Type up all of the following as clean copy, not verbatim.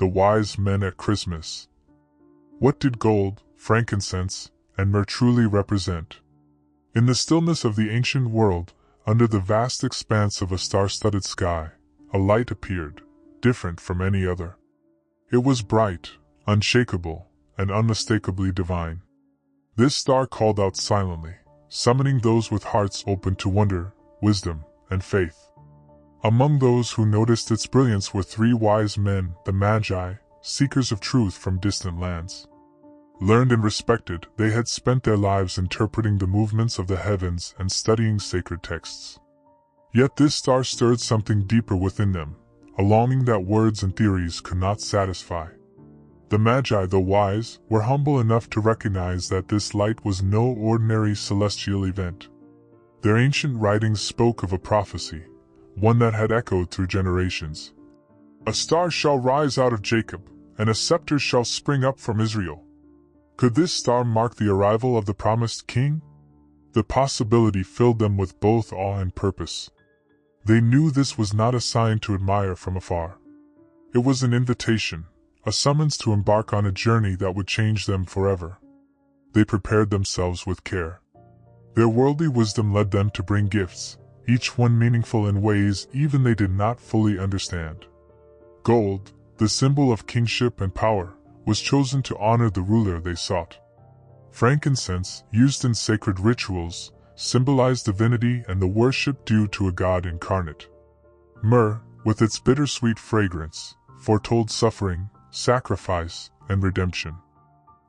the wise men at Christmas. What did gold, frankincense, and myrrh truly represent? In the stillness of the ancient world, under the vast expanse of a star-studded sky, a light appeared, different from any other. It was bright, unshakable, and unmistakably divine. This star called out silently, summoning those with hearts open to wonder, wisdom, and faith. Among those who noticed its brilliance were three wise men, the Magi, seekers of truth from distant lands. Learned and respected, they had spent their lives interpreting the movements of the heavens and studying sacred texts. Yet this star stirred something deeper within them, a longing that words and theories could not satisfy. The Magi, the wise, were humble enough to recognize that this light was no ordinary celestial event. Their ancient writings spoke of a prophecy, one that had echoed through generations. A star shall rise out of Jacob, and a scepter shall spring up from Israel. Could this star mark the arrival of the promised king? The possibility filled them with both awe and purpose. They knew this was not a sign to admire from afar. It was an invitation, a summons to embark on a journey that would change them forever. They prepared themselves with care. Their worldly wisdom led them to bring gifts, each one meaningful in ways even they did not fully understand. Gold, the symbol of kingship and power, was chosen to honor the ruler they sought. Frankincense, used in sacred rituals, symbolized divinity and the worship due to a god incarnate. Myrrh, with its bittersweet fragrance, foretold suffering, sacrifice, and redemption.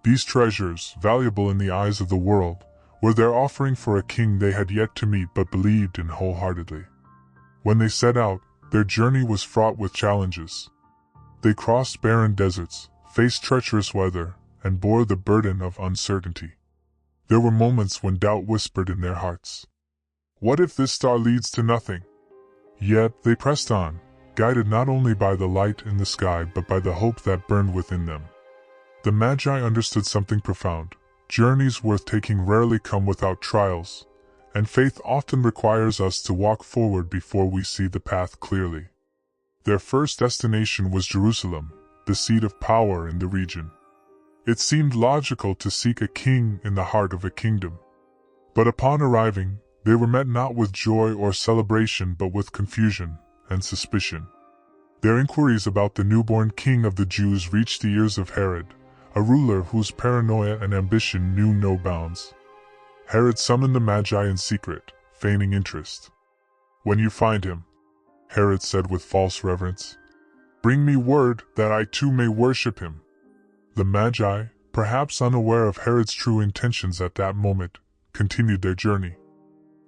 These treasures, valuable in the eyes of the world, were their offering for a king they had yet to meet but believed in wholeheartedly. When they set out, their journey was fraught with challenges. They crossed barren deserts, faced treacherous weather, and bore the burden of uncertainty. There were moments when doubt whispered in their hearts. What if this star leads to nothing? Yet they pressed on, guided not only by the light in the sky but by the hope that burned within them. The Magi understood something profound. Journeys worth taking rarely come without trials, and faith often requires us to walk forward before we see the path clearly. Their first destination was Jerusalem, the seat of power in the region. It seemed logical to seek a king in the heart of a kingdom. But upon arriving, they were met not with joy or celebration but with confusion and suspicion. Their inquiries about the newborn king of the Jews reached the ears of Herod, a ruler whose paranoia and ambition knew no bounds. Herod summoned the Magi in secret, feigning interest. "When you find him," Herod said with false reverence, "bring me word that I too may worship him." The Magi, perhaps unaware of Herod's true intentions at that moment, continued their journey.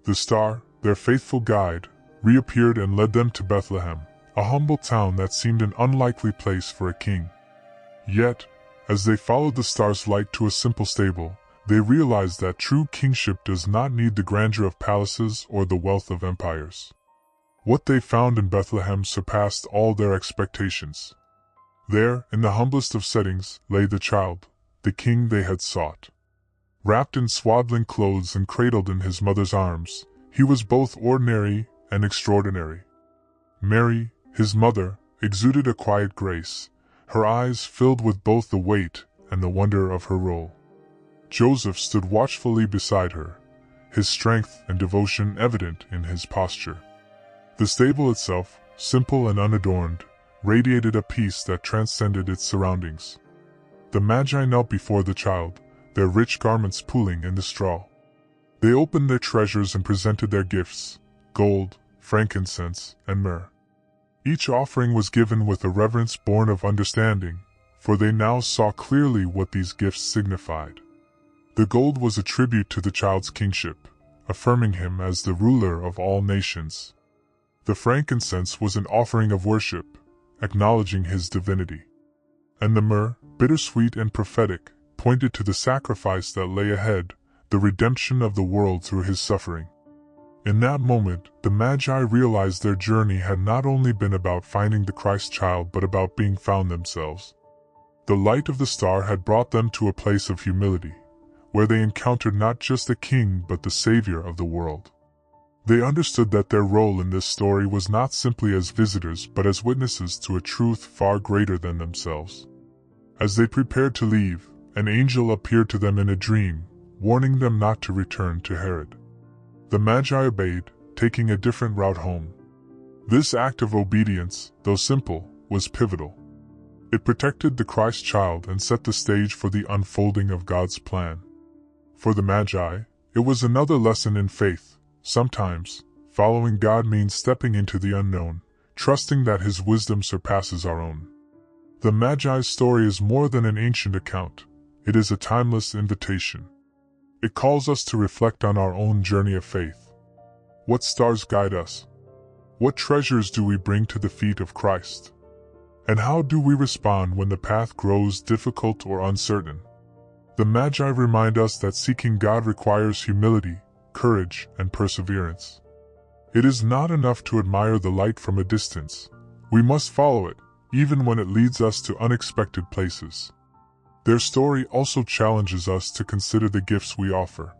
The star, their faithful guide, reappeared and led them to Bethlehem, a humble town that seemed an unlikely place for a king. Yet, as they followed the star's light to a simple stable, they realized that true kingship does not need the grandeur of palaces or the wealth of empires. What they found in Bethlehem surpassed all their expectations. There, in the humblest of settings, lay the child, the king they had sought. Wrapped in swaddling clothes and cradled in his mother's arms, he was both ordinary and extraordinary. Mary, his mother, exuded a quiet grace, her eyes filled with both the weight and the wonder of her role. Joseph stood watchfully beside her, his strength and devotion evident in his posture. The stable itself, simple and unadorned, radiated a peace that transcended its surroundings. The Magi knelt before the child, their rich garments pooling in the straw. They opened their treasures and presented their gifts, gold, frankincense, and myrrh. Each offering was given with a reverence born of understanding, for they now saw clearly what these gifts signified. The gold was a tribute to the child's kingship, affirming him as the ruler of all nations. The frankincense was an offering of worship, acknowledging his divinity. And the myrrh, bittersweet and prophetic, pointed to the sacrifice that lay ahead, the redemption of the world through his suffering. In that moment, the Magi realized their journey had not only been about finding the Christ child but about being found themselves. The light of the star had brought them to a place of humility, where they encountered not just the king but the Savior of the world. They understood that their role in this story was not simply as visitors but as witnesses to a truth far greater than themselves. As they prepared to leave, an angel appeared to them in a dream, warning them not to return to Herod. The Magi obeyed, taking a different route home. This act of obedience, though simple, was pivotal. It protected the Christ child and set the stage for the unfolding of God's plan. For the Magi, it was another lesson in faith. Sometimes, following God means stepping into the unknown, trusting that His wisdom surpasses our own. The Magi's story is more than an ancient account. It is a timeless invitation. It calls us to reflect on our own journey of faith. What stars guide us? What treasures do we bring to the feet of Christ? And how do we respond when the path grows difficult or uncertain? The Magi remind us that seeking God requires humility, courage, and perseverance. It is not enough to admire the light from a distance. We must follow it, even when it leads us to unexpected places. Their story also challenges us to consider the gifts we offer.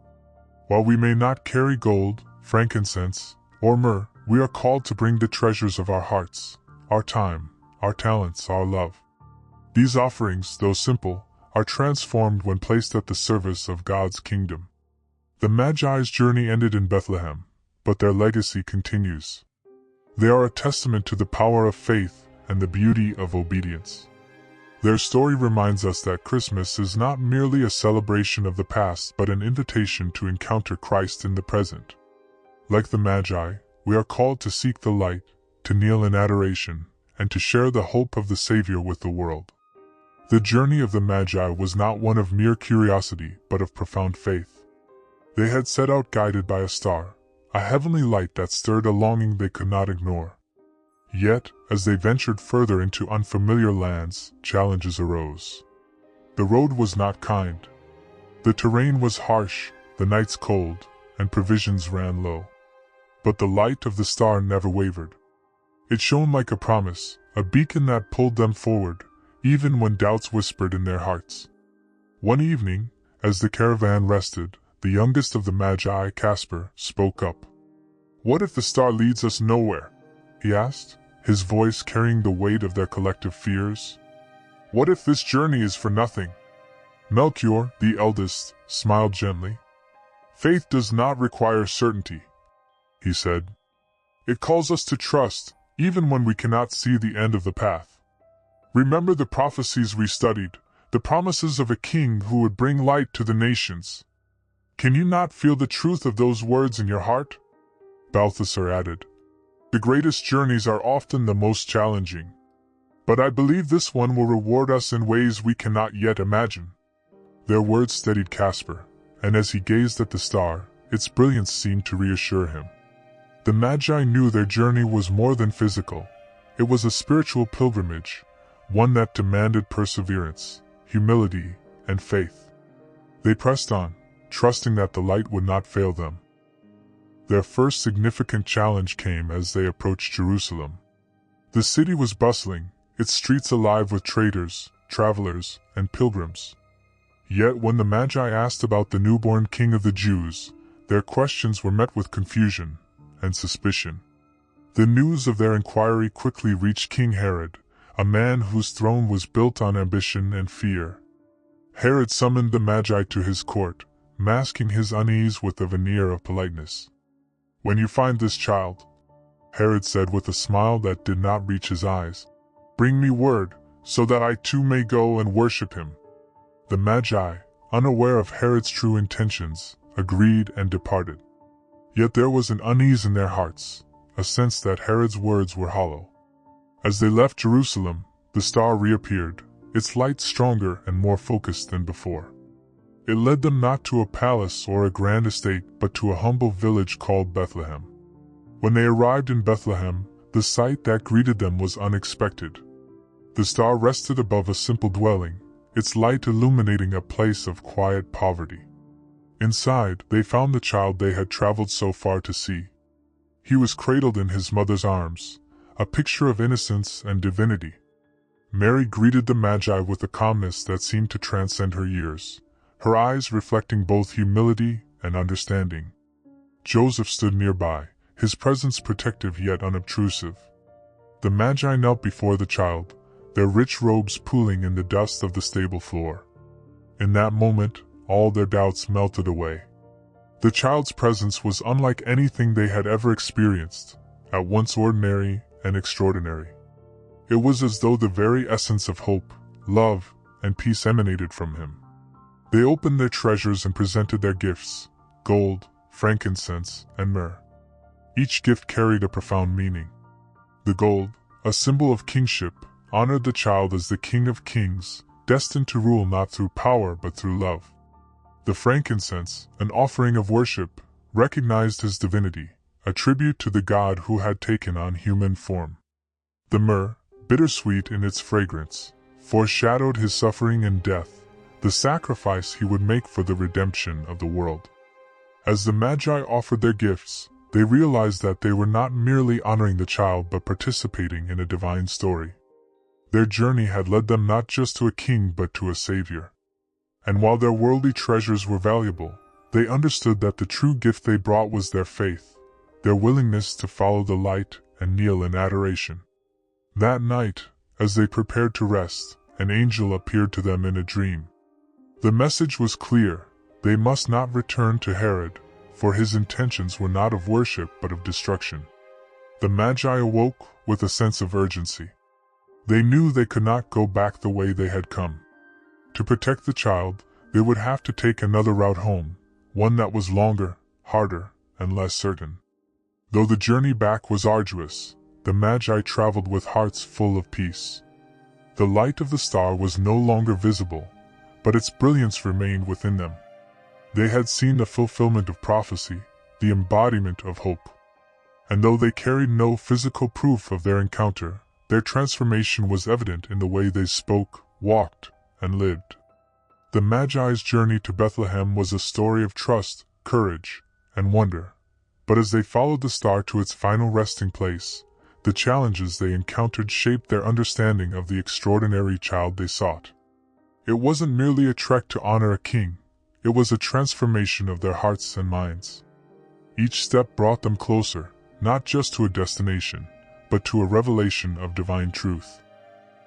While we may not carry gold, frankincense, or myrrh, we are called to bring the treasures of our hearts, our time, our talents, our love. These offerings, though simple, are transformed when placed at the service of God's kingdom. The Magi's journey ended in Bethlehem, but their legacy continues. They are a testament to the power of faith and the beauty of obedience. Their story reminds us that Christmas is not merely a celebration of the past but an invitation to encounter Christ in the present. Like the Magi, we are called to seek the light, to kneel in adoration, and to share the hope of the Savior with the world. The journey of the Magi was not one of mere curiosity but of profound faith. They had set out guided by a star, a heavenly light that stirred a longing they could not ignore. Yet, as they ventured further into unfamiliar lands, challenges arose. The road was not kind. The terrain was harsh, the nights cold, and provisions ran low. But the light of the star never wavered. It shone like a promise, a beacon that pulled them forward, even when doubts whispered in their hearts. One evening, as the caravan rested, the youngest of the Magi, Caspar, spoke up. "What if the star leads us nowhere?" he asked, his voice carrying the weight of their collective fears. "What if this journey is for nothing?" Melchior, the eldest, smiled gently. "Faith does not require certainty," he said. "It calls us to trust, even when we cannot see the end of the path. Remember the prophecies we studied, the promises of a king who would bring light to the nations. Can you not feel the truth of those words in your heart?" Balthasar added. "The greatest journeys are often the most challenging. But I believe this one will reward us in ways we cannot yet imagine." Their words steadied Caspar, and as he gazed at the star, its brilliance seemed to reassure him. The Magi knew their journey was more than physical. It was a spiritual pilgrimage, one that demanded perseverance, humility, and faith. They pressed on, trusting that the light would not fail them. Their first significant challenge came as they approached Jerusalem. The city was bustling, its streets alive with traders, travelers, and pilgrims. Yet when the Magi asked about the newborn king of the Jews, their questions were met with confusion and suspicion. The news of their inquiry quickly reached King Herod, a man whose throne was built on ambition and fear. Herod summoned the Magi to his court, masking his unease with a veneer of politeness. "When you find this child," Herod said with a smile that did not reach his eyes, "bring me word, so that I too may go and worship him." The Magi, unaware of Herod's true intentions, agreed and departed. Yet there was an unease in their hearts, a sense that Herod's words were hollow. As they left Jerusalem, the star reappeared, its light stronger and more focused than before. It led them not to a palace or a grand estate, but to a humble village called Bethlehem. When they arrived in Bethlehem, the sight that greeted them was unexpected. The star rested above a simple dwelling, its light illuminating a place of quiet poverty. Inside, they found the child they had traveled so far to see. He was cradled in his mother's arms, a picture of innocence and divinity. Mary greeted the Magi with a calmness that seemed to transcend her years, her eyes reflecting both humility and understanding. Joseph stood nearby, his presence protective yet unobtrusive. The Magi knelt before the child, their rich robes pooling in the dust of the stable floor. In that moment, all their doubts melted away. The child's presence was unlike anything they had ever experienced, at once ordinary and extraordinary. It was as though the very essence of hope, love, and peace emanated from him. They opened their treasures and presented their gifts: gold, frankincense, and myrrh. Each gift carried a profound meaning. The gold, a symbol of kingship, honored the child as the King of Kings, destined to rule not through power but through love. The frankincense, an offering of worship, recognized his divinity, a tribute to the God who had taken on human form. The myrrh, bittersweet in its fragrance, foreshadowed his suffering and death, the sacrifice he would make for the redemption of the world. As the Magi offered their gifts, they realized that they were not merely honoring the child but participating in a divine story. Their journey had led them not just to a king but to a savior. And while their worldly treasures were valuable, they understood that the true gift they brought was their faith, their willingness to follow the light and kneel in adoration. That night, as they prepared to rest, an angel appeared to them in a dream. The message was clear: they must not return to Herod, for his intentions were not of worship but of destruction. The Magi awoke with a sense of urgency. They knew they could not go back the way they had come. To protect the child, they would have to take another route home, one that was longer, harder, and less certain. Though the journey back was arduous, the Magi traveled with hearts full of peace. The light of the star was no longer visible, but its brilliance remained within them. They had seen the fulfillment of prophecy, the embodiment of hope. And though they carried no physical proof of their encounter, their transformation was evident in the way they spoke, walked, and lived. The Magi's journey to Bethlehem was a story of trust, courage, and wonder. But as they followed the star to its final resting place, the challenges they encountered shaped their understanding of the extraordinary child they sought. It wasn't merely a trek to honor a king, it was a transformation of their hearts and minds. Each step brought them closer, not just to a destination, but to a revelation of divine truth.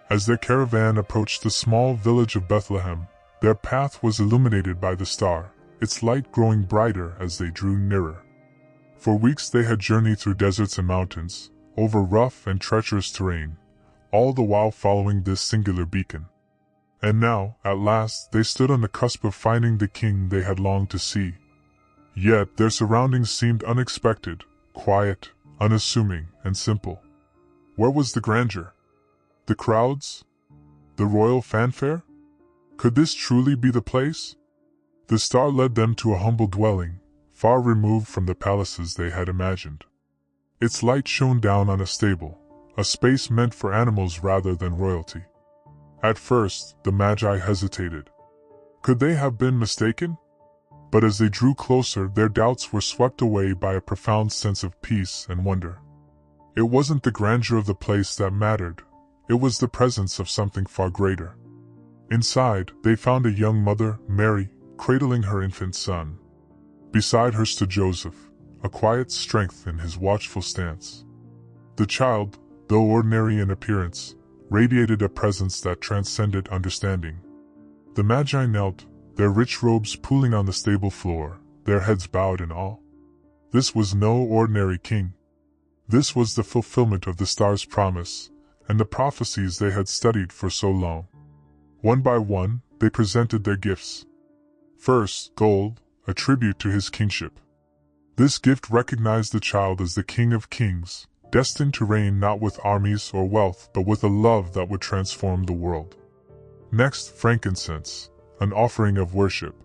As their caravan approached the small village of Bethlehem, their path was illuminated by the star, its light growing brighter as they drew nearer. For weeks they had journeyed through deserts and mountains, over rough and treacherous terrain, all the while following this singular beacon. And now, at last, they stood on the cusp of finding the king they had longed to see. Yet their surroundings seemed unexpected, quiet, unassuming, and simple. Where was the grandeur? The crowds? The royal fanfare? Could this truly be the place? The star led them to a humble dwelling, far removed from the palaces they had imagined. Its light shone down on a stable, a space meant for animals rather than royalty. At first, the Magi hesitated. Could they have been mistaken? But as they drew closer, their doubts were swept away by a profound sense of peace and wonder. It wasn't the grandeur of the place that mattered, it was the presence of something far greater. Inside, they found a young mother, Mary, cradling her infant son. Beside her stood Joseph, a quiet strength in his watchful stance. The child, though ordinary in appearance, radiated a presence that transcended understanding. The Magi knelt, their rich robes pooling on the stable floor, their heads bowed in awe. This was no ordinary king. This was the fulfillment of the star's promise, and the prophecies they had studied for so long. One by one, they presented their gifts. First, gold, a tribute to his kingship. This gift recognized the child as the King of Kings, destined to reign not with armies or wealth but with a love that would transform the world. Next, frankincense, an offering of worship.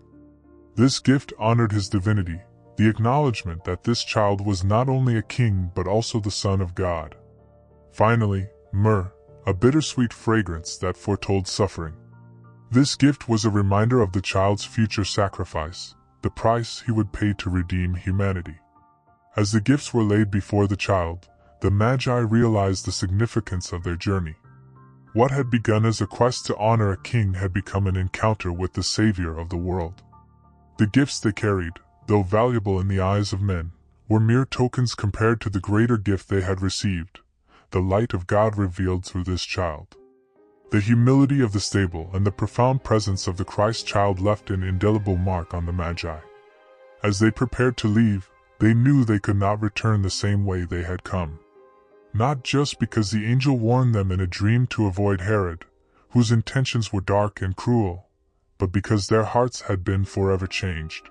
This gift honored his divinity, the acknowledgement that this child was not only a king but also the Son of God. Finally, myrrh, a bittersweet fragrance that foretold suffering. This gift was a reminder of the child's future sacrifice, the price he would pay to redeem humanity. As the gifts were laid before the child, the Magi realized the significance of their journey. What had begun as a quest to honor a king had become an encounter with the Savior of the world. The gifts they carried, though valuable in the eyes of men, were mere tokens compared to the greater gift they had received, the light of God revealed through this child. The humility of the stable and the profound presence of the Christ child left an indelible mark on the Magi. As they prepared to leave, they knew they could not return the same way they had come. Not just because the angel warned them in a dream to avoid Herod, whose intentions were dark and cruel, but because their hearts had been forever changed.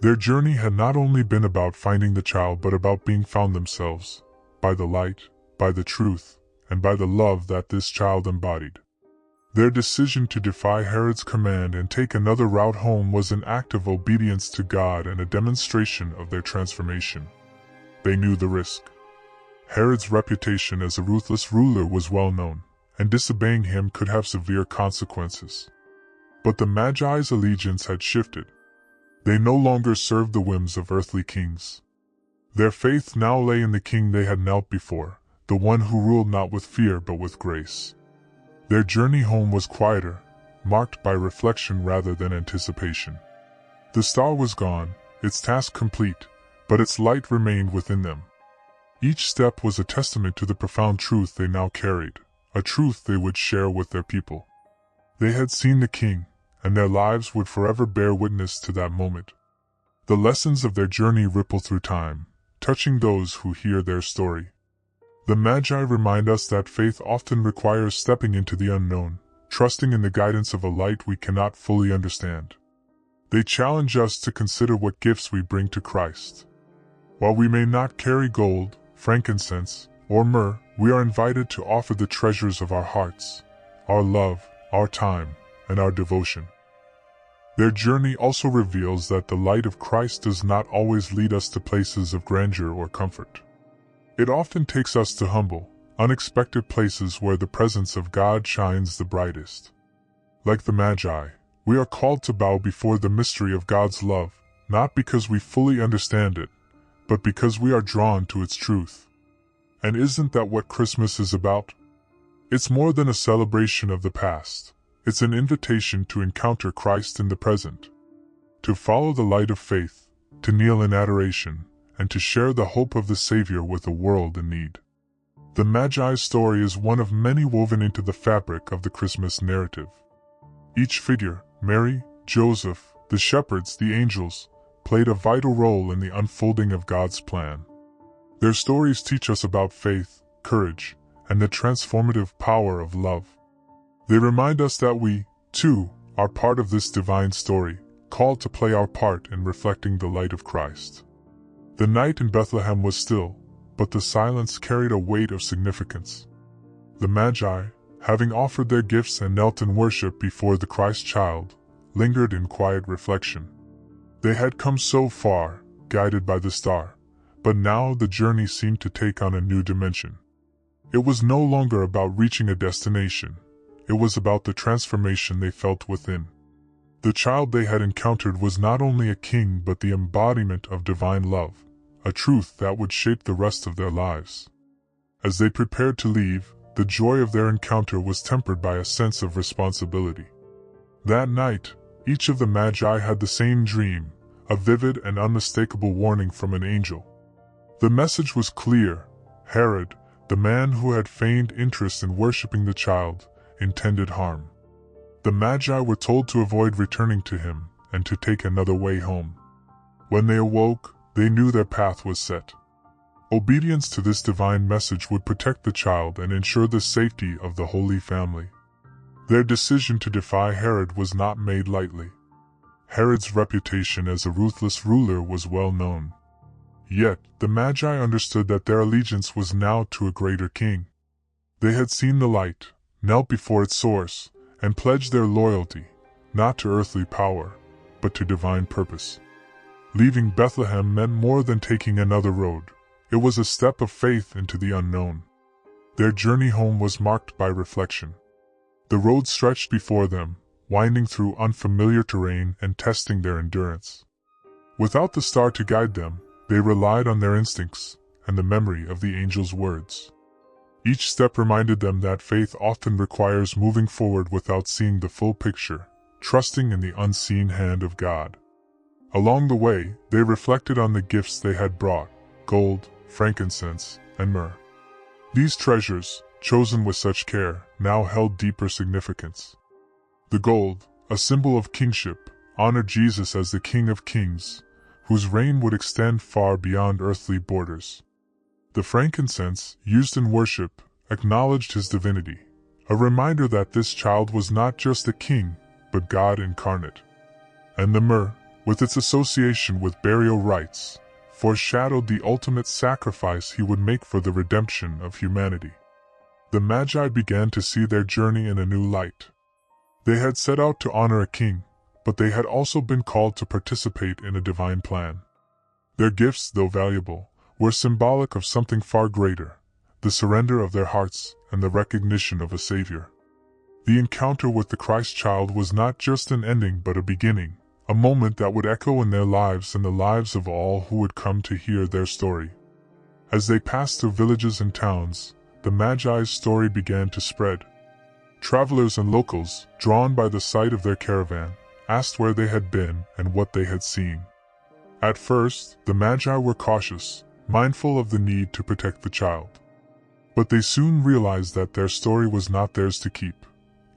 Their journey had not only been about finding the child but about being found themselves, by the light, by the truth, and by the love that this child embodied. Their decision to defy Herod's command and take another route home was an act of obedience to God and a demonstration of their transformation. They knew the risk. Herod's reputation as a ruthless ruler was well known, and disobeying him could have severe consequences. But the Magi's allegiance had shifted. They no longer served the whims of earthly kings. Their faith now lay in the king they had knelt before, the one who ruled not with fear but with grace. Their journey home was quieter, marked by reflection rather than anticipation. The star was gone, its task complete, but its light remained within them. Each step was a testament to the profound truth they now carried, a truth they would share with their people. They had seen the king, and their lives would forever bear witness to that moment. The lessons of their journey ripple through time, touching those who hear their story. The Magi remind us that faith often requires stepping into the unknown, trusting in the guidance of a light we cannot fully understand. They challenge us to consider what gifts we bring to Christ. While we may not carry gold, frankincense, or myrrh, we are invited to offer the treasures of our hearts, our love, our time, and our devotion. Their journey also reveals that the light of Christ does not always lead us to places of grandeur or comfort. It often takes us to humble, unexpected places where the presence of God shines the brightest. Like the Magi, we are called to bow before the mystery of God's love, not because we fully understand it, but because we are drawn to its truth. And isn't that what Christmas is about? It's more than a celebration of the past. It's an invitation to encounter Christ in the present, to follow the light of faith, to kneel in adoration, and to share the hope of the Savior with a world in need. The Magi's story is one of many woven into the fabric of the Christmas narrative. Each figure, Mary, Joseph, the shepherds, the angels, played a vital role in the unfolding of God's plan. Their stories teach us about faith, courage, and the transformative power of love. They remind us that we, too, are part of this divine story, called to play our part in reflecting the light of Christ. The night in Bethlehem was still, but the silence carried a weight of significance. The Magi, having offered their gifts and knelt in worship before the Christ child, lingered in quiet reflection. They had come so far, guided by the star, but now the journey seemed to take on a new dimension. It was no longer about reaching a destination. It was about the transformation they felt within. The child they had encountered was not only a king but the embodiment of divine love, a truth that would shape the rest of their lives. As they prepared to leave, the joy of their encounter was tempered by a sense of responsibility. That night, each of the Magi had the same dream, a vivid and unmistakable warning from an angel. The message was clear. Herod, the man who had feigned interest in worshipping the child, intended harm. The Magi were told to avoid returning to him and to take another way home. When they awoke, they knew their path was set. Obedience to this divine message would protect the child and ensure the safety of the Holy Family. Their decision to defy Herod was not made lightly. Herod's reputation as a ruthless ruler was well known. Yet, the Magi understood that their allegiance was now to a greater king. They had seen the light, knelt before its source, and pledged their loyalty, not to earthly power, but to divine purpose. Leaving Bethlehem meant more than taking another road. It was a step of faith into the unknown. Their journey home was marked by reflection. The road stretched before them, winding through unfamiliar terrain and testing their endurance. Without the star to guide them, they relied on their instincts and the memory of the angel's words. Each step reminded them that faith often requires moving forward without seeing the full picture, trusting in the unseen hand of God. Along the way, they reflected on the gifts they had brought, gold, frankincense, and myrrh. These treasures, chosen with such care, now held deeper significance. The gold, a symbol of kingship, honored Jesus as the King of Kings, whose reign would extend far beyond earthly borders. The frankincense, used in worship, acknowledged his divinity, a reminder that this child was not just a king, but God incarnate. And the myrrh, with its association with burial rites, foreshadowed the ultimate sacrifice he would make for the redemption of humanity. The Magi began to see their journey in a new light. They had set out to honor a king, but they had also been called to participate in a divine plan. Their gifts, though valuable, were symbolic of something far greater, the surrender of their hearts and the recognition of a Savior. The encounter with the Christ child was not just an ending but a beginning, a moment that would echo in their lives and the lives of all who would come to hear their story. As they passed through villages and towns, the Magi's story began to spread. Travelers and locals, drawn by the sight of their caravan, asked where they had been and what they had seen. At first, the Magi were cautious, mindful of the need to protect the child. But they soon realized that their story was not theirs to keep.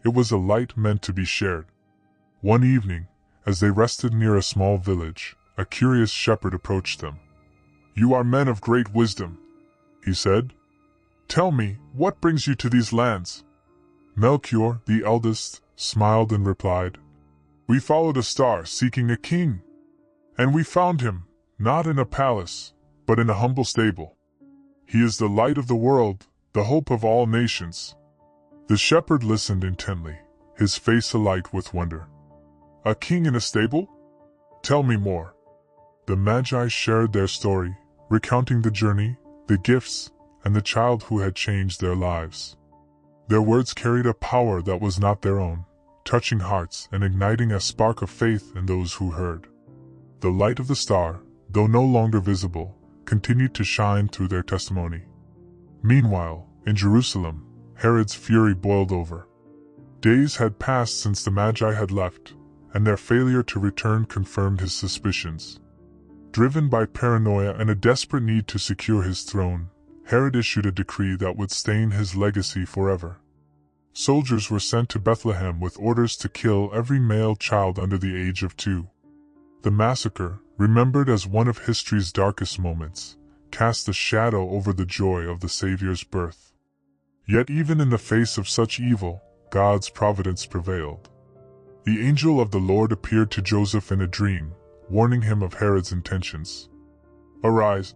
It was a light meant to be shared. One evening, as they rested near a small village, a curious shepherd approached them. "You are men of great wisdom," he said. "Tell me, what brings you to these lands?" Melchior, the eldest, smiled and replied, "We followed a star seeking a king. And we found him, not in a palace, but in a humble stable. He is the light of the world, the hope of all nations." The shepherd listened intently, his face alight with wonder. "A king in a stable? Tell me more." The Magi shared their story, recounting the journey, the gifts, and the child who had changed their lives. Their words carried a power that was not their own, touching hearts and igniting a spark of faith in those who heard. The light of the star, though no longer visible, continued to shine through their testimony. Meanwhile, in Jerusalem, Herod's fury boiled over. Days had passed since the Magi had left, and their failure to return confirmed his suspicions. Driven by paranoia and a desperate need to secure his throne, Herod issued a decree that would stain his legacy forever. Soldiers were sent to Bethlehem with orders to kill every male child under the age of 2. The massacre, remembered as one of history's darkest moments, cast a shadow over the joy of the Savior's birth. Yet even in the face of such evil, God's providence prevailed. The angel of the Lord appeared to Joseph in a dream, warning him of Herod's intentions. "Arise,"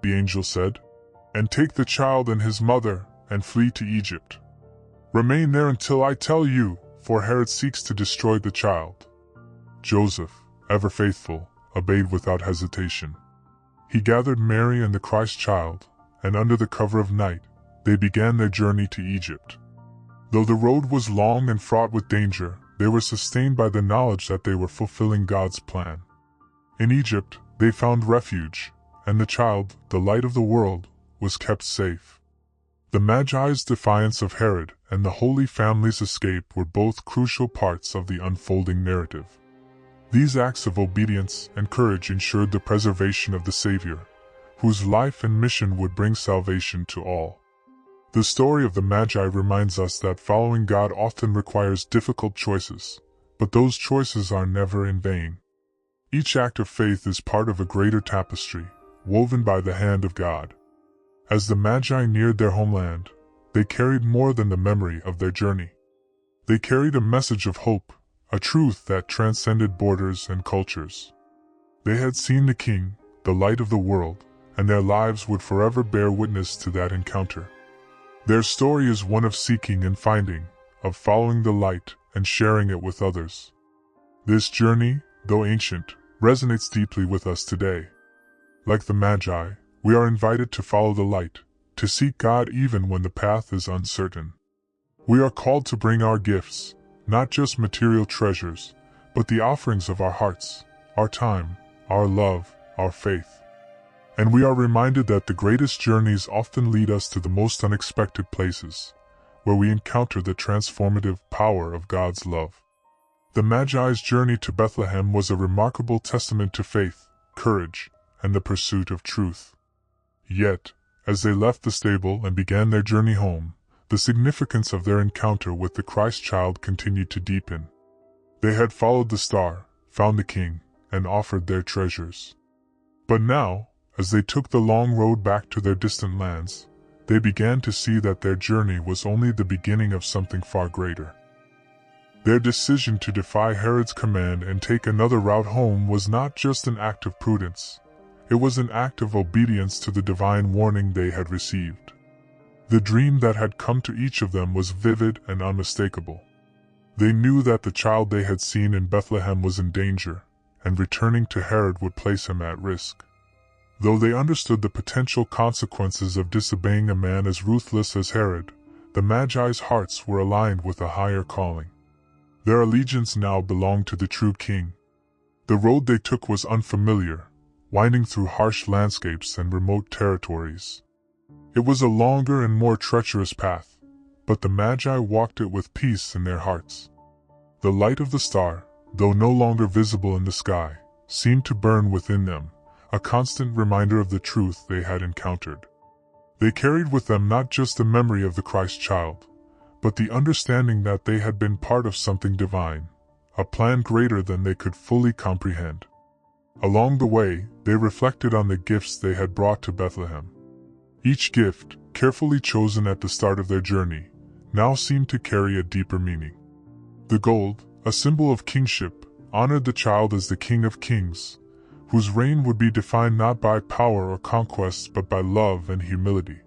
the angel said, "and take the child and his mother, and flee to Egypt. Remain there until I tell you, for Herod seeks to destroy the child." Joseph, ever faithful, obeyed without hesitation. He gathered Mary and the Christ child, and under the cover of night, they began their journey to Egypt. Though the road was long and fraught with danger, they were sustained by the knowledge that they were fulfilling God's plan. In Egypt, they found refuge, and the child, the light of the world, was kept safe. The Magi's defiance of Herod and the Holy Family's escape were both crucial parts of the unfolding narrative. These acts of obedience and courage ensured the preservation of the Savior, whose life and mission would bring salvation to all. The story of the Magi reminds us that following God often requires difficult choices, but those choices are never in vain. Each act of faith is part of a greater tapestry, woven by the hand of God. As the Magi neared their homeland, they carried more than the memory of their journey. They carried a message of hope, a truth that transcended borders and cultures. They had seen the King, the light of the world, and their lives would forever bear witness to that encounter. Their story is one of seeking and finding, of following the light and sharing it with others. This journey, though ancient, resonates deeply with us today. Like the Magi, we are invited to follow the light, to seek God even when the path is uncertain. We are called to bring our gifts, not just material treasures, but the offerings of our hearts, our time, our love, our faith. And we are reminded that the greatest journeys often lead us to the most unexpected places, where we encounter the transformative power of God's love. The Magi's journey to Bethlehem was a remarkable testament to faith, courage, and the pursuit of truth. Yet, as they left the stable and began their journey home, the significance of their encounter with the Christ child continued to deepen. They had followed the star, found the king, and offered their treasures. But now, as they took the long road back to their distant lands, they began to see that their journey was only the beginning of something far greater. Their decision to defy Herod's command and take another route home was not just an act of prudence. It was an act of obedience to the divine warning they had received. The dream that had come to each of them was vivid and unmistakable. They knew that the child they had seen in Bethlehem was in danger, and returning to Herod would place him at risk. Though they understood the potential consequences of disobeying a man as ruthless as Herod, the Magi's hearts were aligned with a higher calling. Their allegiance now belonged to the true king. The road they took was unfamiliar, winding through harsh landscapes and remote territories. It was a longer and more treacherous path, but the Magi walked it with peace in their hearts. The light of the star, though no longer visible in the sky, seemed to burn within them, a constant reminder of the truth they had encountered. They carried with them not just the memory of the Christ child, but the understanding that they had been part of something divine, a plan greater than they could fully comprehend. Along the way, they reflected on the gifts they had brought to Bethlehem. Each gift, carefully chosen at the start of their journey, now seemed to carry a deeper meaning. The gold, a symbol of kingship, honored the child as the King of Kings, whose reign would be defined not by power or conquests but by love and humility.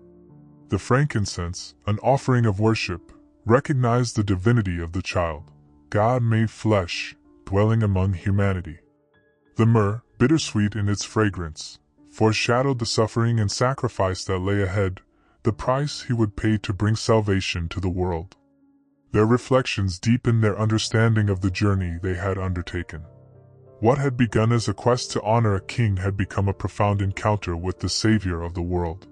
The frankincense, an offering of worship, recognized the divinity of the child, God made flesh, dwelling among humanity. The myrrh, bittersweet in its fragrance, foreshadowed the suffering and sacrifice that lay ahead, the price he would pay to bring salvation to the world. Their reflections deepened their understanding of the journey they had undertaken. What had begun as a quest to honor a king had become a profound encounter with the Savior of the world.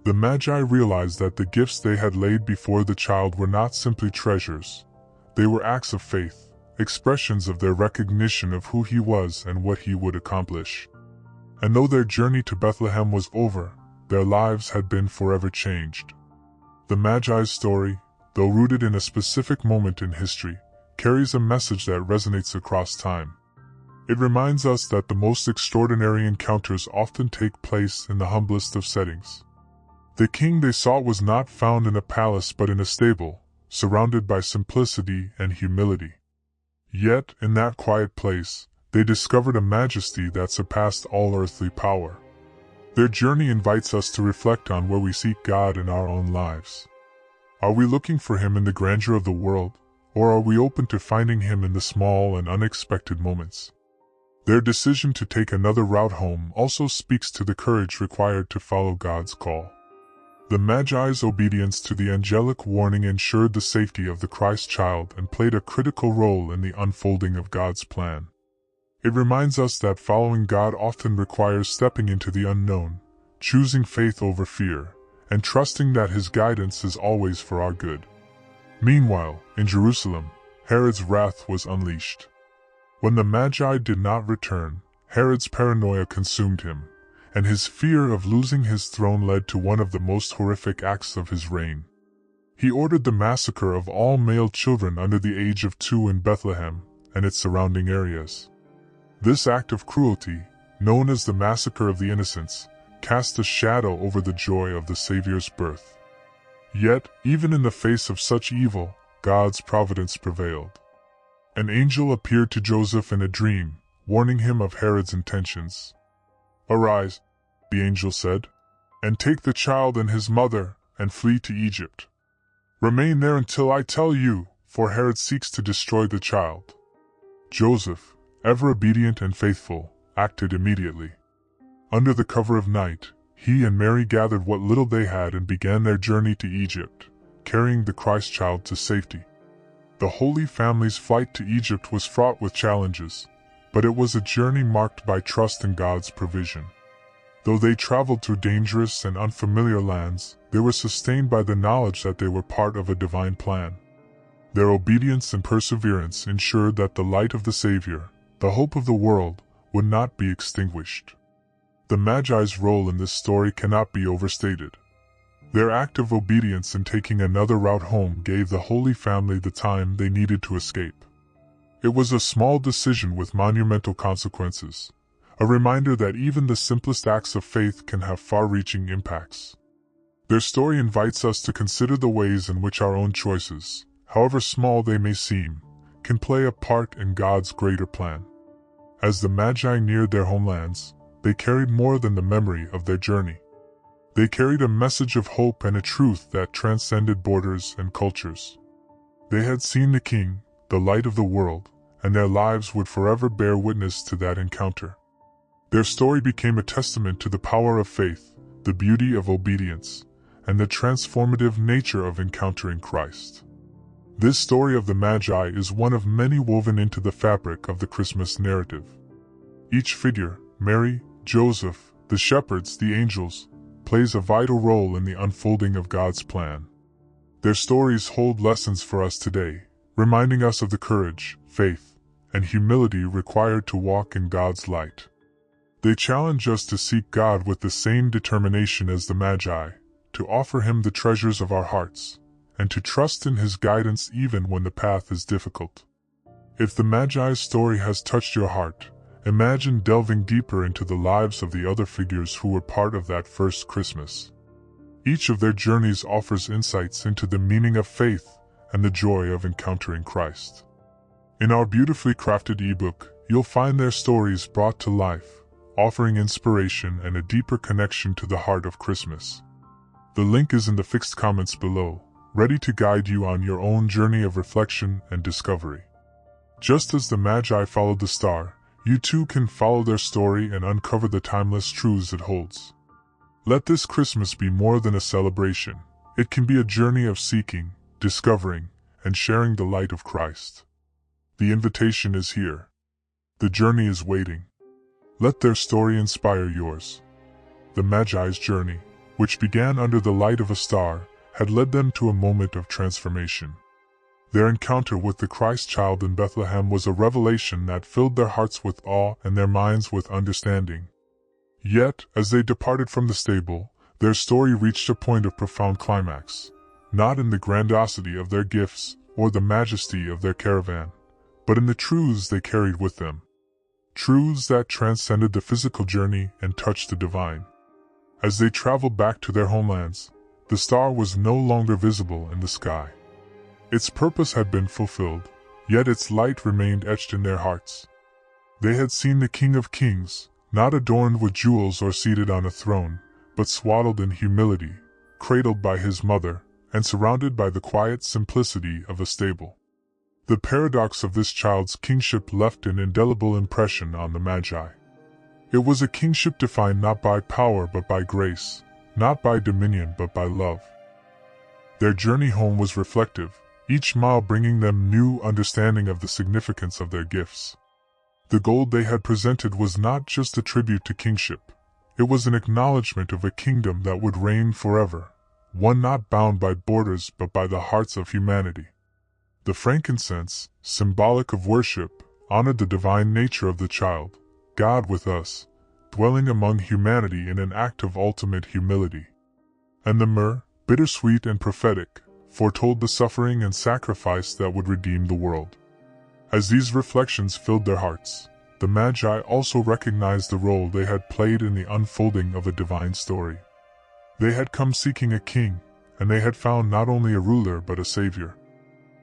The Magi realized that the gifts they had laid before the child were not simply treasures. They were acts of faith, expressions of their recognition of who he was and what he would accomplish. And though their journey to Bethlehem was over, their lives had been forever changed. The Magi's story, though rooted in a specific moment in history, carries a message that resonates across time. It reminds us that the most extraordinary encounters often take place in the humblest of settings. The king they sought was not found in a palace but in a stable, surrounded by simplicity and humility. Yet, in that quiet place, they discovered a majesty that surpassed all earthly power. Their journey invites us to reflect on where we seek God in our own lives. Are we looking for Him in the grandeur of the world, or are we open to finding Him in the small and unexpected moments? Their decision to take another route home also speaks to the courage required to follow God's call. The Magi's obedience to the angelic warning ensured the safety of the Christ child and played a critical role in the unfolding of God's plan. It reminds us that following God often requires stepping into the unknown, choosing faith over fear, and trusting that His guidance is always for our good. Meanwhile, in Jerusalem, Herod's wrath was unleashed. When the Magi did not return, Herod's paranoia consumed him, and his fear of losing his throne led to one of the most horrific acts of his reign. He ordered the massacre of all male children under the age of 2 in Bethlehem and its surrounding areas. This act of cruelty, known as the Massacre of the Innocents, cast a shadow over the joy of the Savior's birth. Yet, even in the face of such evil, God's providence prevailed. An angel appeared to Joseph in a dream, warning him of Herod's intentions. "Arise," the angel said, "and take the child and his mother, and flee to Egypt. Remain there until I tell you, for Herod seeks to destroy the child." Joseph, ever obedient and faithful, acted immediately. Under the cover of night, he and Mary gathered what little they had and began their journey to Egypt, carrying the Christ child to safety. The Holy Family's flight to Egypt was fraught with challenges, but it was a journey marked by trust in God's provision. Though they traveled through dangerous and unfamiliar lands, they were sustained by the knowledge that they were part of a divine plan. Their obedience and perseverance ensured that the light of the Savior, the hope of the world, would not be extinguished. The Magi's role in this story cannot be overstated. Their act of obedience in taking another route home gave the Holy Family the time they needed to escape. It was a small decision with monumental consequences, a reminder that even the simplest acts of faith can have far-reaching impacts. Their story invites us to consider the ways in which our own choices, however small they may seem, can play a part in God's greater plan. As the Magi neared their homelands, they carried more than the memory of their journey. They carried a message of hope and a truth that transcended borders and cultures. They had seen the King, the light of the world, and their lives would forever bear witness to that encounter. Their story became a testament to the power of faith, the beauty of obedience, and the transformative nature of encountering Christ. This story of the Magi is one of many woven into the fabric of the Christmas narrative. Each figure, Mary, Joseph, the shepherds, the angels, plays a vital role in the unfolding of God's plan. Their stories hold lessons for us today, reminding us of the courage, faith, and humility required to walk in God's light. They challenge us to seek God with the same determination as the Magi, to offer Him the treasures of our hearts, and to trust in His guidance even when the path is difficult. If the Magi's story has touched your heart, imagine delving deeper into the lives of the other figures who were part of that first Christmas. Each of their journeys offers insights into the meaning of faith and the joy of encountering Christ. In our beautifully crafted ebook, you'll find their stories brought to life, offering inspiration and a deeper connection to the heart of Christmas. The link is in the fixed comments below, ready to guide you on your own journey of reflection and discovery. Just as the Magi followed the star, you too can follow their story and uncover the timeless truths it holds. Let this Christmas be more than a celebration. It can be a journey of seeking, discovering, and sharing the light of Christ. The invitation is here. The journey is waiting. Let their story inspire yours. The Magi's journey, which began under the light of a star, had led them to a moment of transformation. Their encounter with the Christ child in Bethlehem was a revelation that filled their hearts with awe and their minds with understanding. Yet, as they departed from the stable, their story reached a point of profound climax, not in the grandiosity of their gifts or the majesty of their caravan, but in the truths they carried with them. Truths that transcended the physical journey and touched the divine. As they traveled back to their homelands, the star was no longer visible in the sky. Its purpose had been fulfilled, yet its light remained etched in their hearts. They had seen the King of Kings, not adorned with jewels or seated on a throne, but swaddled in humility, cradled by His mother, and surrounded by the quiet simplicity of a stable. The paradox of this child's kingship left an indelible impression on the Magi. It was a kingship defined not by power but by grace, not by dominion but by love. Their journey home was reflective, each mile bringing them new understanding of the significance of their gifts. The gold they had presented was not just a tribute to kingship. It was an acknowledgement of a kingdom that would reign forever, one not bound by borders but by the hearts of humanity. The frankincense, symbolic of worship, honored the divine nature of the child, God with us, dwelling among humanity in an act of ultimate humility. And the myrrh, bittersweet and prophetic, foretold the suffering and sacrifice that would redeem the world. As these reflections filled their hearts, the Magi also recognized the role they had played in the unfolding of a divine story. They had come seeking a king, and they had found not only a ruler but a savior.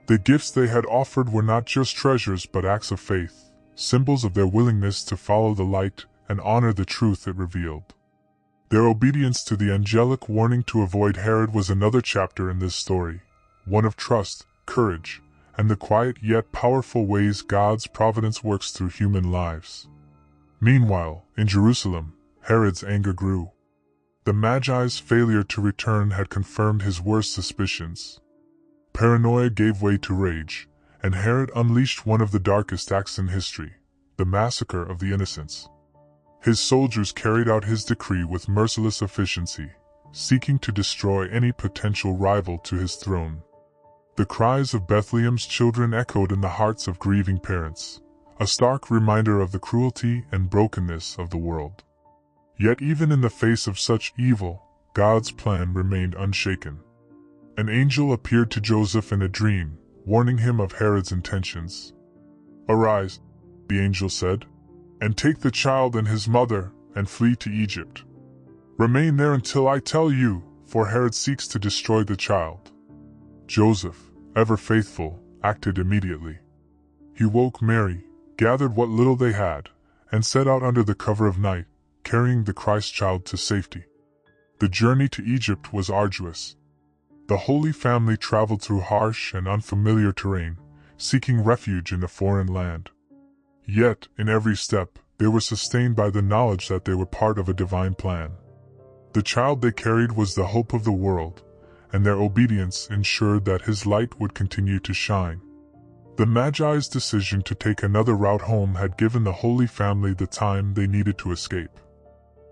The gifts they had offered were not just treasures but acts of faith, symbols of their willingness to follow the light and honor the truth it revealed. Their obedience to the angelic warning to avoid Herod was another chapter in this story, one of trust, courage, and the quiet yet powerful ways God's providence works through human lives. Meanwhile, in Jerusalem, Herod's anger grew. The Magi's failure to return had confirmed his worst suspicions. Paranoia gave way to rage, and Herod unleashed one of the darkest acts in history, the massacre of the innocents. His soldiers carried out his decree with merciless efficiency, seeking to destroy any potential rival to his throne. The cries of Bethlehem's children echoed in the hearts of grieving parents, a stark reminder of the cruelty and brokenness of the world. Yet even in the face of such evil, God's plan remained unshaken. An angel appeared to Joseph in a dream, warning him of Herod's intentions. "Arise," the angel said, "and take the child and his mother, and flee to Egypt. Remain there until I tell you, for Herod seeks to destroy the child." Joseph, ever faithful, acted immediately. He woke Mary, gathered what little they had, and set out under the cover of night, carrying the Christ child to safety. The journey to Egypt was arduous. The Holy Family traveled through harsh and unfamiliar terrain, seeking refuge in a foreign land. Yet, in every step, they were sustained by the knowledge that they were part of a divine plan. The child they carried was the hope of the world, and their obedience ensured that his light would continue to shine. The Magi's decision to take another route home had given the Holy Family the time they needed to escape.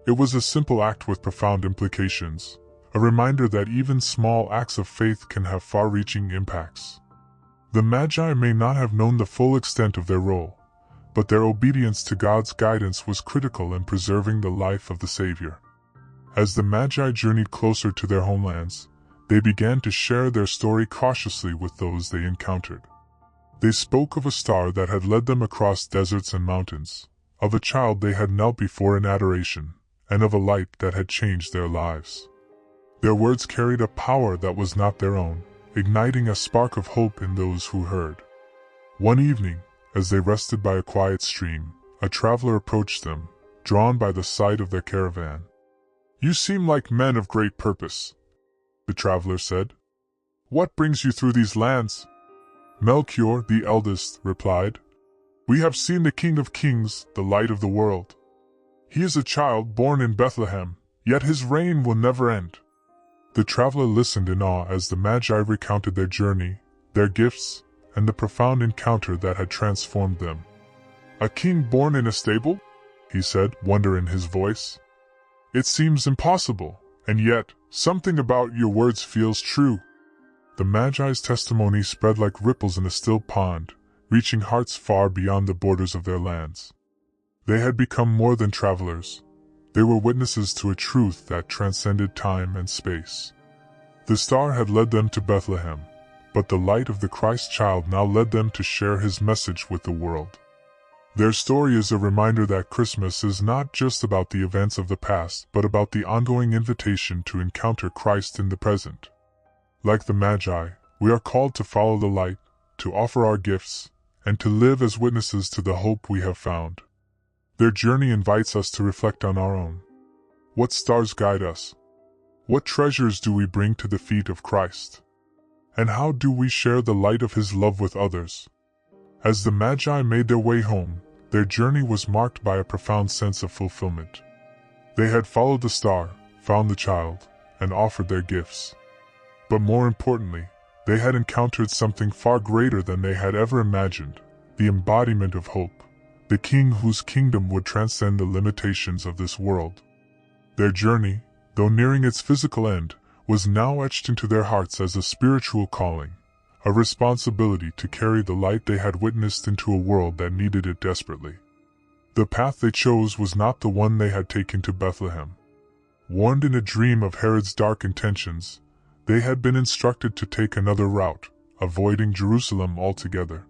It was a simple act with profound implications, a reminder that even small acts of faith can have far-reaching impacts. The Magi may not have known the full extent of their role, but their obedience to God's guidance was critical in preserving the life of the Savior. As the Magi journeyed closer to their homelands, they began to share their story cautiously with those they encountered. They spoke of a star that had led them across deserts and mountains, of a child they had knelt before in adoration, and of a light that had changed their lives. Their words carried a power that was not their own, igniting a spark of hope in those who heard. One evening, as they rested by a quiet stream, a traveler approached them, drawn by the sight of their caravan. "You seem like men of great purpose," the traveler said. "What brings you through these lands?" Melchior, the eldest, replied, "We have seen the King of Kings, the light of the world. He is a child born in Bethlehem, yet his reign will never end." The traveler listened in awe as the Magi recounted their journey, their gifts, and the profound encounter that had transformed them. "A king born in a stable?" he said, wonder in his voice. "It seems impossible, and yet, something about your words feels true." The Magi's testimony spread like ripples in a still pond, reaching hearts far beyond the borders of their lands. They had become more than travelers. They were witnesses to a truth that transcended time and space. The star had led them to Bethlehem, but the light of the Christ child now led them to share his message with the world. Their story is a reminder that Christmas is not just about the events of the past, but about the ongoing invitation to encounter Christ in the present. Like the Magi, we are called to follow the light, to offer our gifts, and to live as witnesses to the hope we have found. Their journey invites us to reflect on our own. What stars guide us? What treasures do we bring to the feet of Christ? And how do we share the light of His love with others? As the Magi made their way home, their journey was marked by a profound sense of fulfillment. They had followed the star, found the child, and offered their gifts. But more importantly, they had encountered something far greater than they had ever imagined, the embodiment of hope, the King whose kingdom would transcend the limitations of this world. Their journey, though nearing its physical end, was now etched into their hearts as a spiritual calling, a responsibility to carry the light they had witnessed into a world that needed it desperately. The path they chose was not the one they had taken to Bethlehem. Warned in a dream of Herod's dark intentions, they had been instructed to take another route, avoiding Jerusalem altogether.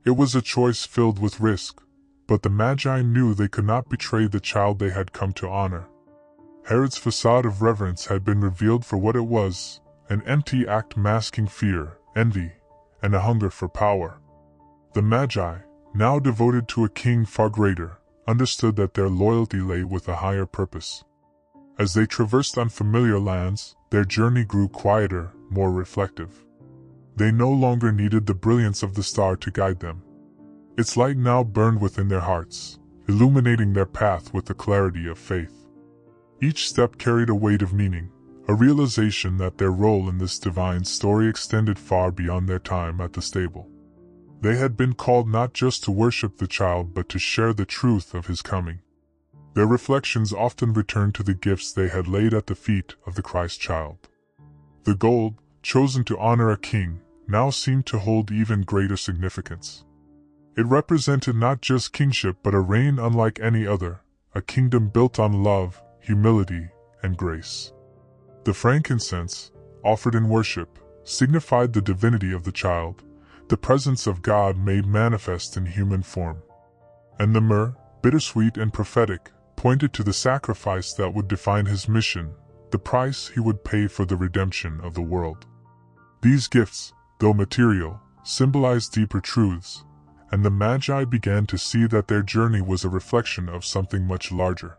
It was a choice filled with risk, but the Magi knew they could not betray the child they had come to honor. Herod's facade of reverence had been revealed for what it was, an empty act masking fear, envy, and a hunger for power. The Magi, now devoted to a king far greater, understood that their loyalty lay with a higher purpose. As they traversed unfamiliar lands, their journey grew quieter, more reflective. They no longer needed the brilliance of the star to guide them. Its light now burned within their hearts, illuminating their path with the clarity of faith. Each step carried a weight of meaning, a realization that their role in this divine story extended far beyond their time at the stable. They had been called not just to worship the child but to share the truth of his coming. Their reflections often returned to the gifts they had laid at the feet of the Christ child. The gold, chosen to honor a king, now seemed to hold even greater significance. It represented not just kingship but a reign unlike any other, a kingdom built on love, humility, and grace. The frankincense, offered in worship, signified the divinity of the child, the presence of God made manifest in human form. And the myrrh, bittersweet and prophetic, pointed to the sacrifice that would define his mission, the price he would pay for the redemption of the world. These gifts, though material, symbolized deeper truths, and the Magi began to see that their journey was a reflection of something much larger.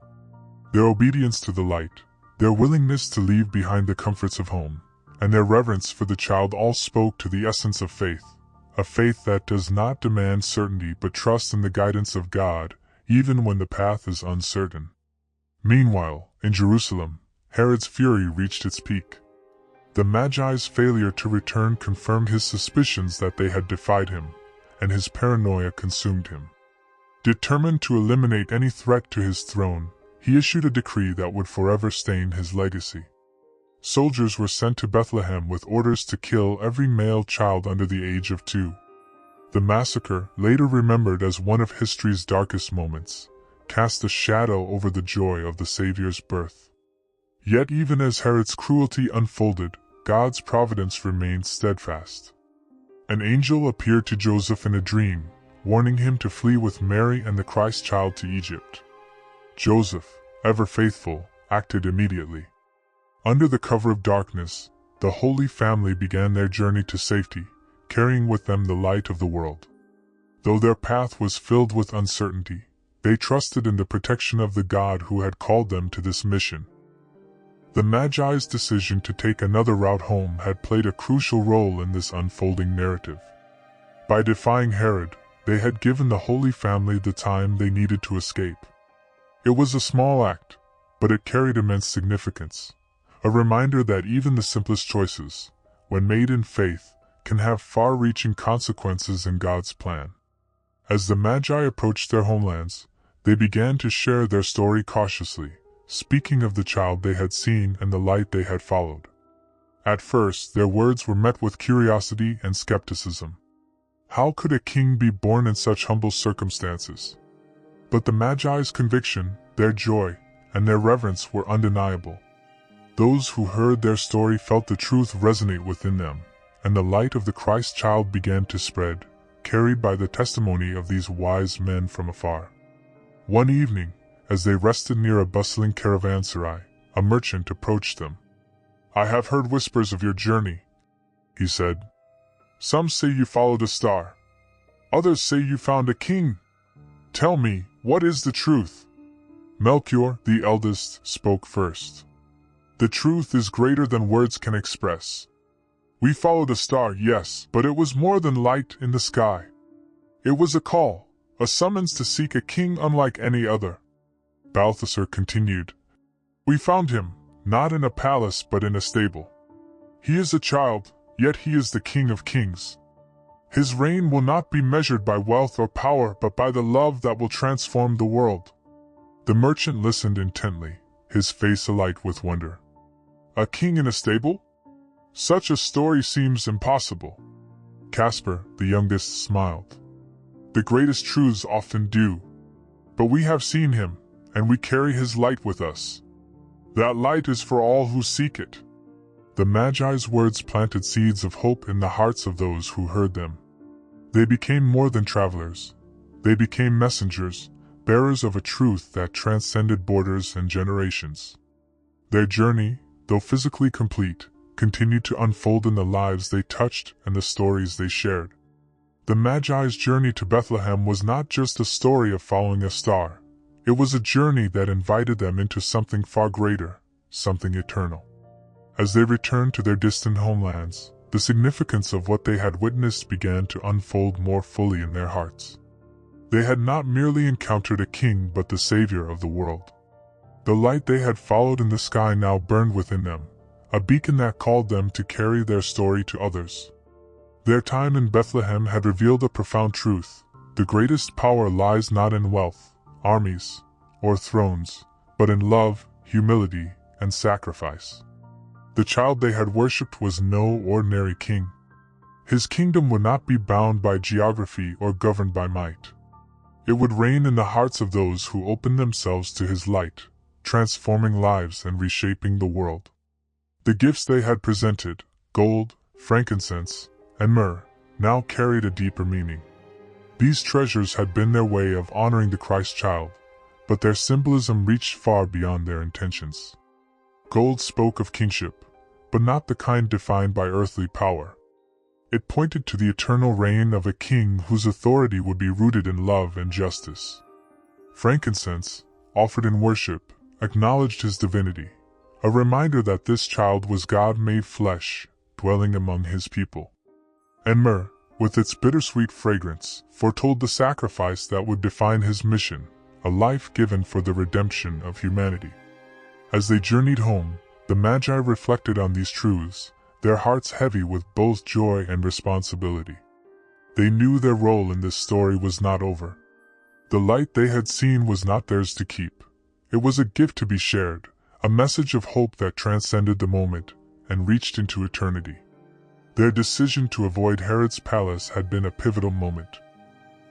Their obedience to the light, their willingness to leave behind the comforts of home, and their reverence for the child all spoke to the essence of faith, a faith that does not demand certainty but trusts in the guidance of God, even when the path is uncertain. Meanwhile, in Jerusalem, Herod's fury reached its peak. The Magi's failure to return confirmed his suspicions that they had defied him, and his paranoia consumed him. Determined to eliminate any threat to his throne, he issued a decree that would forever stain his legacy. Soldiers were sent to Bethlehem with orders to kill every male child under the age of 2. The massacre, later remembered as one of history's darkest moments, cast a shadow over the joy of the Savior's birth. Yet even as Herod's cruelty unfolded, God's providence remained steadfast. An angel appeared to Joseph in a dream, warning him to flee with Mary and the Christ child to Egypt. Joseph, ever faithful, acted immediately. Under the cover of darkness, the Holy Family began their journey to safety, carrying with them the light of the world. Though their path was filled with uncertainty, they trusted in the protection of the God who had called them to this mission. The Magi's decision to take another route home had played a crucial role in this unfolding narrative. By defying Herod, they had given the Holy Family the time they needed to escape. It was a small act, but it carried immense significance, a reminder that even the simplest choices, when made in faith, can have far-reaching consequences in God's plan. As the Magi approached their homelands, they began to share their story cautiously, speaking of the child they had seen and the light they had followed. At first, their words were met with curiosity and skepticism. How could a king be born in such humble circumstances? But the Magi's conviction, their joy, and their reverence were undeniable. Those who heard their story felt the truth resonate within them, and the light of the Christ child began to spread, carried by the testimony of these wise men from afar. One evening, as they rested near a bustling caravanserai, a merchant approached them. "I have heard whispers of your journey," he said. "Some say you followed a star. Others say you found a king. Tell me, what is the truth?" Melchior, the eldest, spoke first. "The truth is greater than words can express. We followed a star, yes, but it was more than light in the sky. It was a call, a summons to seek a king unlike any other." Balthasar continued. "We found him, not in a palace but in a stable. He is a child, yet he is the King of Kings. His reign will not be measured by wealth or power but by the love that will transform the world." The merchant listened intently, his face alight with wonder. "A king in a stable? Such a story seems impossible." Caspar, the youngest, smiled. "The greatest truths often do. But we have seen him, and we carry his light with us. That light is for all who seek it." The Magi's words planted seeds of hope in the hearts of those who heard them. They became more than travelers. They became messengers, bearers of a truth that transcended borders and generations. Their journey, though physically complete, continued to unfold in the lives they touched and the stories they shared. The Magi's journey to Bethlehem was not just a story of following a star. It was a journey that invited them into something far greater, something eternal. As they returned to their distant homelands, the significance of what they had witnessed began to unfold more fully in their hearts. They had not merely encountered a king but the Savior of the world. The light they had followed in the sky now burned within them, a beacon that called them to carry their story to others. Their time in Bethlehem had revealed a profound truth. The greatest power lies not in wealth, armies, or thrones, but in love, humility, and sacrifice. The child they had worshipped was no ordinary king. His kingdom would not be bound by geography or governed by might. It would reign in the hearts of those who opened themselves to his light, transforming lives and reshaping the world. The gifts they had presented, gold, frankincense, and myrrh, now carried a deeper meaning. These treasures had been their way of honoring the Christ child, but their symbolism reached far beyond their intentions. Gold spoke of kingship, but not the kind defined by earthly power. It pointed to the eternal reign of a king whose authority would be rooted in love and justice. Frankincense, offered in worship, acknowledged his divinity, a reminder that this child was God made flesh, dwelling among his people. And myrrh, with its bittersweet fragrance, foretold the sacrifice that would define his mission, a life given for the redemption of humanity. As they journeyed home, the Magi reflected on these truths, their hearts heavy with both joy and responsibility. They knew their role in this story was not over. The light they had seen was not theirs to keep. It was a gift to be shared, a message of hope that transcended the moment and reached into eternity. Their decision to avoid Herod's palace had been a pivotal moment.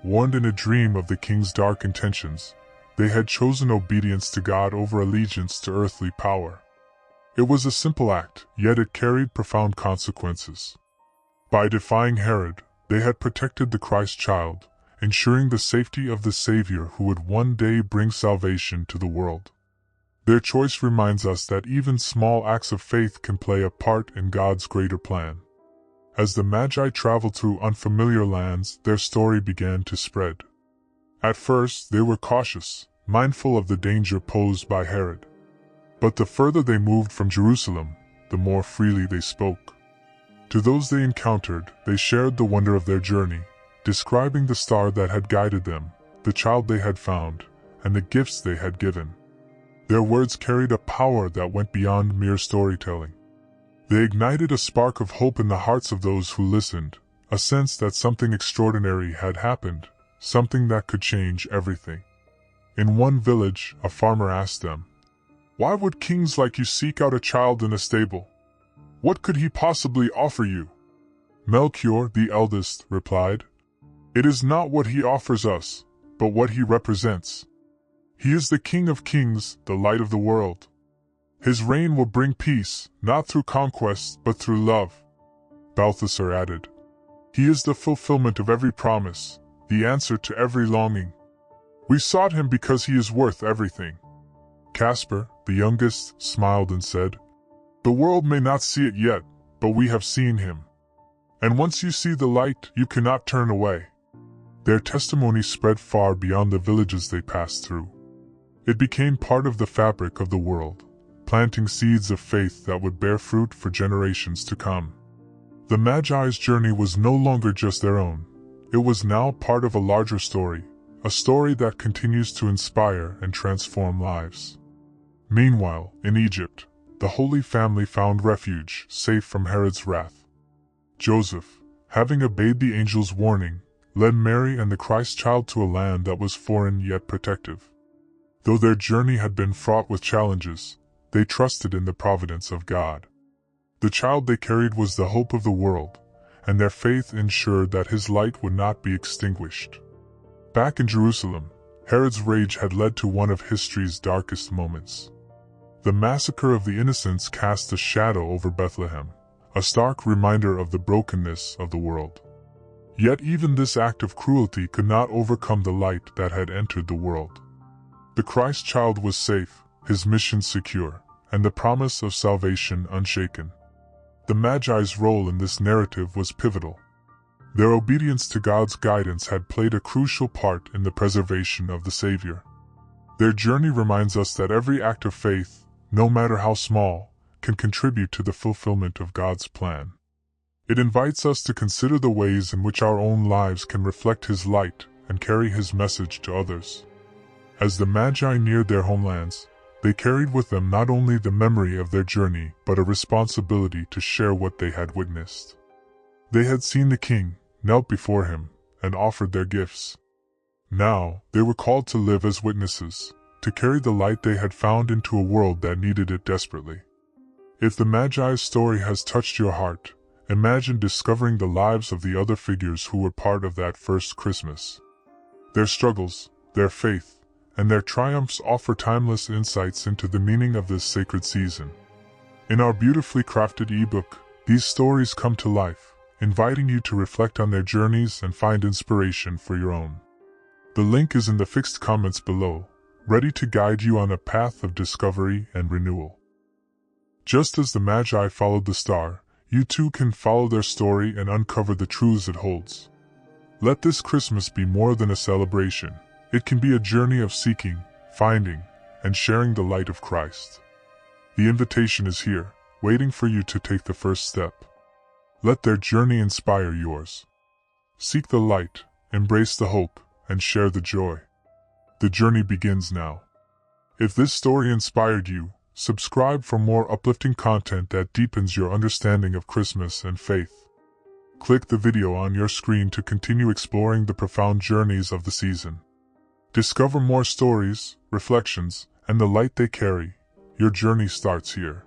Warned in a dream of the king's dark intentions, they had chosen obedience to God over allegiance to earthly power. It was a simple act, yet it carried profound consequences. By defying Herod, they had protected the Christ child, ensuring the safety of the Savior who would one day bring salvation to the world. Their choice reminds us that even small acts of faith can play a part in God's greater plan. As the Magi traveled through unfamiliar lands, their story began to spread. At first, they were cautious, mindful of the danger posed by Herod. But the further they moved from Jerusalem, the more freely they spoke. To those they encountered, they shared the wonder of their journey, describing the star that had guided them, the child they had found, and the gifts they had given. Their words carried a power that went beyond mere storytelling. They ignited a spark of hope in the hearts of those who listened, a sense that something extraordinary had happened, something that could change everything. In one village, a farmer asked them, "Why would kings like you seek out a child in a stable? What could he possibly offer you?" Melchior, the eldest, replied, "It is not what he offers us, but what he represents. He is the King of Kings, the light of the world. His reign will bring peace, not through conquest, but through love." Balthasar added, "He is the fulfillment of every promise, the answer to every longing. We sought him because he is worth everything." Caspar, the youngest, smiled and said, "The world may not see it yet, but we have seen him. And once you see the light, you cannot turn away." Their testimony spread far beyond the villages they passed through. It became part of the fabric of the world, planting seeds of faith that would bear fruit for generations to come. The Magi's journey was no longer just their own. It was now part of a larger story, a story that continues to inspire and transform lives. Meanwhile, in Egypt, the Holy Family found refuge, safe from Herod's wrath. Joseph, having obeyed the angel's warning, led Mary and the Christ child to a land that was foreign yet protective. Though their journey had been fraught with challenges, they trusted in the providence of God. The child they carried was the hope of the world, and their faith ensured that his light would not be extinguished. Back in Jerusalem, Herod's rage had led to one of history's darkest moments. The massacre of the innocents cast a shadow over Bethlehem, a stark reminder of the brokenness of the world. Yet even this act of cruelty could not overcome the light that had entered the world. The Christ child was safe, his mission secure, and the promise of salvation unshaken. The Magi's role in this narrative was pivotal. Their obedience to God's guidance had played a crucial part in the preservation of the Savior. Their journey reminds us that every act of faith, no matter how small, can contribute to the fulfillment of God's plan. It invites us to consider the ways in which our own lives can reflect His light and carry His message to others. As the Magi neared their homelands, they carried with them not only the memory of their journey, but a responsibility to share what they had witnessed. They had seen the King, knelt before Him, and offered their gifts. Now, they were called to live as witnesses, to carry the light they had found into a world that needed it desperately. If the Magi's story has touched your heart, imagine discovering the lives of the other figures who were part of that first Christmas. Their struggles, their faith, and their triumphs offer timeless insights into the meaning of this sacred season. In our beautifully crafted ebook, these stories come to life, inviting you to reflect on their journeys and find inspiration for your own. The link is in the fixed comments below, ready to guide you on a path of discovery and renewal. Just as the Magi followed the star, you too can follow their story and uncover the truths it holds. Let this Christmas be more than a celebration. It can be a journey of seeking, finding, and sharing the light of Christ. The invitation is here, waiting for you to take the first step. Let their journey inspire yours. Seek the light, embrace the hope, and share the joy. The journey begins now. If this story inspired you, subscribe for more uplifting content that deepens your understanding of Christmas and faith. Click the video on your screen to continue exploring the profound journeys of the season. Discover more stories, reflections, and the light they carry. Your journey starts here.